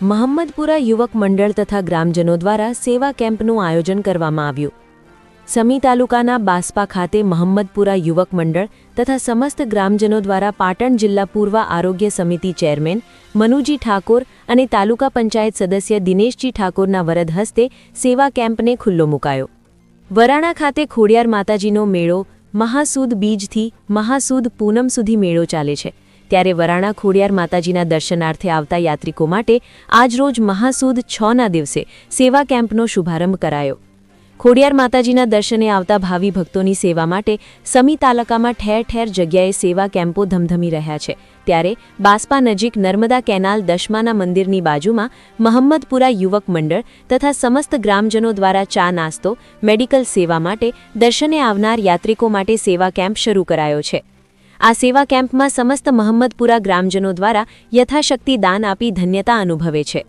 મહમ્મદપુરા યુવક મંડળ તથા ગ્રામજનો દ્વારા સેવા કેમ્પનું આયોજન કરવામાં આવ્યું। સમી તાલુકાના બાસ્પા ખાતે મહમ્મદપુરા યુવક મંડળ તથા સમસ્ત ગ્રામજનો દ્વારા પાટણ જિલ્લા પૂર્વ આરોગ્ય સમિતિ ચેરમેન મનુજી ઠાકોર અને તાલુકા પંચાયત સદસ્ય દિનેશજી ઠાકોરના વરદ હસ્તે સેવા કેમ્પને ખુલ્લો મુકાયો। વરાણા ખાતે ખોડિયાર માતાજીનો મેળો મહાસુદ બીજથી મહાસુદ પૂનમ સુધી મેળો ચાલે છે, ત્યારે વરાણા ખોડિયાર માતાજીના દર્શનાર્થે આવતા યાત્રિકો માટે આજરોજ મહાસુદ 6ના દિવસે સેવા કેમ્પનો શુભારંભ કરાયો। ખોડિયાર માતાજીના દર્શને આવતા ભાવિ ભક્તોની સેવા માટે સમી તાલુકામાં ઠેર ઠેર જગ્યાએ સેવા કેમ્પો ધમધમી રહ્યા છે, ત્યારે બાસ્પા નજીક નર્મદા કેનાલ દશમાના મંદિરની બાજુમાં મહમ્મદપુરા યુવક મંડળ તથા સમસ્ત ગ્રામજનો દ્વારા ચા નાસ્તો મેડિકલ સેવા માટે દર્શને આવનાર યાત્રિકો માટે સેવા કેમ્પ શરૂ કરાયો છે। આ સેવા કેમ્પમાં સમસ્ત મહમ્મદપુરા ગ્રામજનો દ્વારા યથાશક્તિ દાન આપી ધન્યતા અનુભવે છે।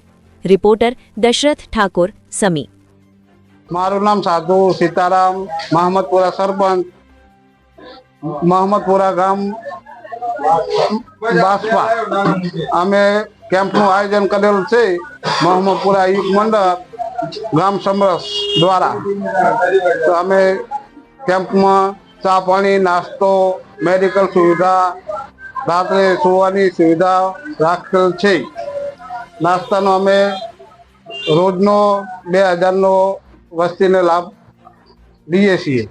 રિપોર્ટર દશરથ ઠાકોર, સમી। મારું નામ સાધુ સીતારામ, મહમ્મદપુરા સરપંચ, મહમ્મદપુરા ગામ બાસ્પા। અમે કેમ્પનું આયોજન કરેલું છે મહમ્મદપુરા યુવક મંડળ ગામ સમરસ દ્વારા। તો અમે કેમ્પમાં ચા પાણી નાસ્તો મેડિકલ સુવિધા રાત્રે સુવાની સુવિધા રાખેલ છે। નાસ્તાનો અમે રોજનો 2000નો વસ્તીને લાભ દઈએ છીએ।